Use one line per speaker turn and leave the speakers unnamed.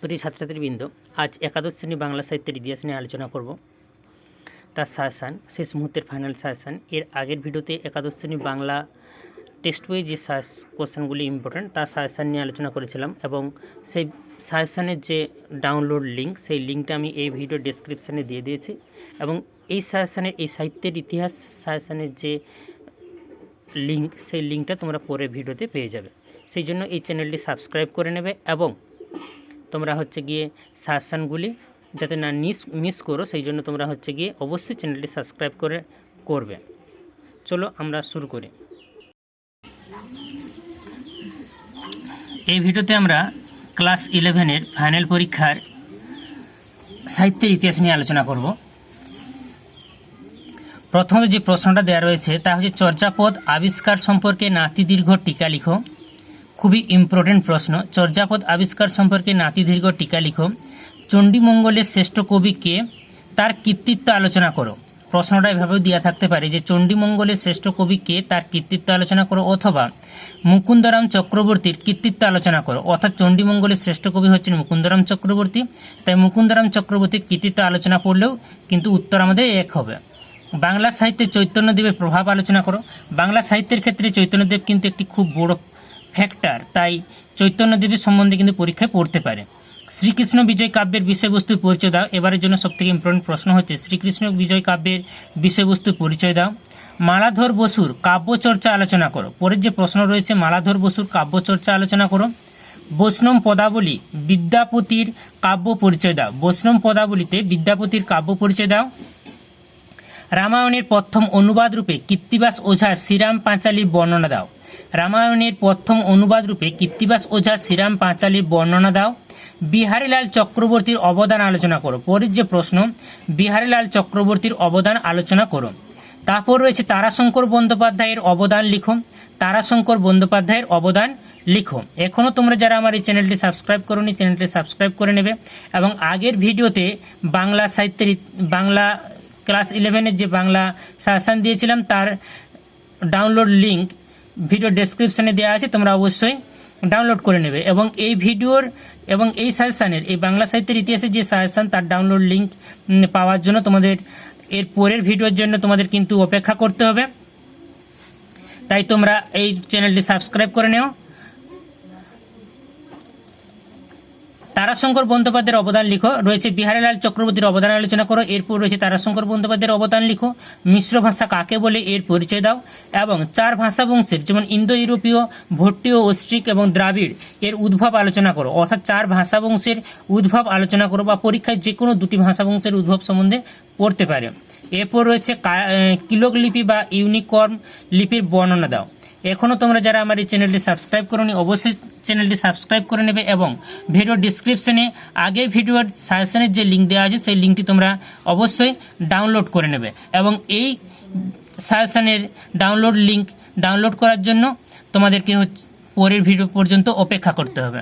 প্রিয় ছাত্রছাত্রীবৃন্দ, আজ একাদশ শ্রেণী বাংলা সাহিত্যের ইতিহাস নিয়ে আলোচনা করব। তার সাজেশান, শেষ মুহূর্তের ফাইনাল সাজেশান। এর আগের ভিডিওতে একাদশ শ্রেণী বাংলা টেক্সট বইয়ে যে কোশ্চেনগুলি ইম্পর্টেন্ট তার সাজেশান নিয়ে আলোচনা করেছিলাম, এবং সেই সাজেশানের যে ডাউনলোড লিঙ্ক, সেই লিঙ্কটা আমি এই ভিডিও ডেসক্রিপশানে দিয়ে দিয়েছি। এবং এই সাজেশানের, এই সাহিত্যের ইতিহাস সাজেশানের যে লিঙ্ক, সেই লিঙ্কটা তোমরা পরের ভিডিওতে পেয়ে যাবে। সেই জন্য এই চ্যানেলটি সাবস্ক্রাইব করে নেবে, এবং তোমরা গিয়ে সাজেশানগুলি যাতে না মিস করো, সেই জন্য তোমরা গিয়ে অবশ্যই চ্যানেলটি সাবস্ক্রাইব করবে। চলো আমরা শুরু করি। এই ভিডিওতে আমরা ক্লাস 11-এর ফাইনাল পরীক্ষার সাহিত্যের ইতিহাস নিয়ে আলোচনা করব। প্রথমত যে প্রশ্নটা দেওয়া রয়েছে তা চর্যাপদ আবিষ্কার সম্পর্কে নাতিদীর্ঘ টিকা লিখো। খুবই ইম্পর্টেন্ট প্রশ্ন। চর্যাপদ আবিষ্কার সম্পর্কে নাতিদীর্ঘ টিকা লিখো। চণ্ডীমঙ্গলের শ্রেষ্ঠ কবি কে, তার কৃতিত্ব আলোচনা করো। প্রশ্নটা এভাবেও দেওয়া থাকতে পারে যে চণ্ডীমঙ্গলের শ্রেষ্ঠ কবি কে, তার কৃতিত্ব আলোচনা করো, অথবা মুকুন্দরাম চক্রবর্তীর কৃতিত্ব আলোচনা করো। অর্থাৎ চণ্ডীমঙ্গলের শ্রেষ্ঠ কবি হচ্ছেন মুকুন্দরাম চক্রবর্তী, তাই মুকুন্দরাম চক্রবর্তীর কৃতিত্ব আলোচনা করলেও কিন্তু উত্তর আমাদের এক হবে। বাংলা সাহিত্যে চৈতন্যদেবের প্রভাব আলোচনা করো। বাংলা সাহিত্যের ক্ষেত্রে চৈতন্যদেব কিন্তু একটি খুব বড় ফ্যাক্টর, তাই চৈতন্যদেবের সম্বন্ধে কিন্তু পরীক্ষায় পড়তে পারে। শ্রীকৃষ্ণ বিজয় কাব্যের বিষয়বস্তুর পরিচয় দাও। এবারের জন্য সবথেকে ইম্পর্টেন্ট প্রশ্ন হচ্ছে শ্রীকৃষ্ণ বিজয় কাব্যের বিষয়বস্তুর পরিচয় দাও। মালাধর বসুর কাব্যচর্চা আলোচনা করো। পরের যে প্রশ্ন রয়েছে মালাধর বসুর কাব্যচর্চা আলোচনা করো। বৈষ্ণব পদাবলী বিদ্যাপতির কাব্য পরিচয় দাও। বৈষ্ণব পদাবলীতে বিদ্যাপতির কাব্য পরিচয় দাও। রামায়ণের প্রথম অনুবাদ রূপে কৃত্তিবাস ওঝার শ্রীরাম পাঁচালীর বর্ণনা দাও। রামায়ণের প্রথম অনুবাদ রূপে কৃত্তিবাস ওঝার শ্রীরাম পাঁচালীর বর্ণনা দাও। বিহারীলাল চক্রবর্তীর অবদান আলোচনা করো। পরের যে প্রশ্ন বিহারীলাল চক্রবর্তীর অবদান আলোচনা করো। তারপর রয়েছে তারাশঙ্কর বন্দ্যোপাধ্যায়ের অবদান লিখো। তারাশঙ্কর বন্দ্যোপাধ্যায়ের অবদান লিখো। এখনও তোমরা যারা আমার এই চ্যানেলটি সাবস্ক্রাইব করোনি, চ্যানেলটি সাবস্ক্রাইব করে নেবে। এবং আগের ভিডিওতে বাংলা সাহিত্যের বাংলা ক্লাস 11-এর যে বাংলা সাজেশান দিয়েছিলাম তার ডাউনলোড লিঙ্ক ভিডিও ডেসক্রিপশানে দেওয়া আছে, তোমরা অবশ্যই ডাউনলোড করে নেবে। এবং এই ভিডিওর এবং এই সাজেশানের, এই বাংলা সাহিত্যের ইতিহাসের যে সাজেশান তার ডাউনলোড লিঙ্ক পাওয়ার জন্য তোমাদের এর পরের ভিডিওর জন্য তোমাদের কিন্তু অপেক্ষা করতে হবে, তাই তোমরা এই চ্যানেলটি সাবস্ক্রাইব করে নেও। তারাশঙ্কর বন্দ্যোপাধ্যায়ের অবদান লিখো। রয়েছে বিহারীলাল চক্রবর্তীর অবদান আলোচনা করো। এরপর রয়েছে তারাশঙ্কর বন্দ্যোপাধ্যায়ের অবদান লিখো। মিশ্র ভাষা কাকে বলে এর পরিচয় দাও। এবং চার ভাষা বংশের যেমন ইন্দো ইউরোপীয়, ভট্টীয়, অস্ট্রিক এবং দ্রাবিড় এর উদ্ভব আলোচনা করো। অর্থাৎ চার ভাষা বংশের উদ্ভব আলোচনা করো, বা পরীক্ষায় যে কোনো দুটি ভাষা বংশের উদ্ভব সম্বন্ধে পড়তে পারে। এরপর রয়েছে কিলক লিপি বা ইউনিকর্ন লিপির বর্ণনা দাও। এখনও তোমরা যারা আমার এই চ্যানেলটি সাবস্ক্রাইব করোনি অবশ্যই চ্যানেলটি সাবস্ক্রাইব করে নেবে, এবং ভিডিও ডিসক্রিপশনে আগের ভিডিওর সাজেশনের যে লিঙ্ক দেওয়া আছে সেই লিঙ্কটি তোমরা অবশ্যই ডাউনলোড করে নেবে। এবং এই সাজেশনের ডাউনলোড লিঙ্ক ডাউনলোড করার জন্য তোমাদেরকে পরের ভিডিও পর্যন্ত অপেক্ষা করতে হবে।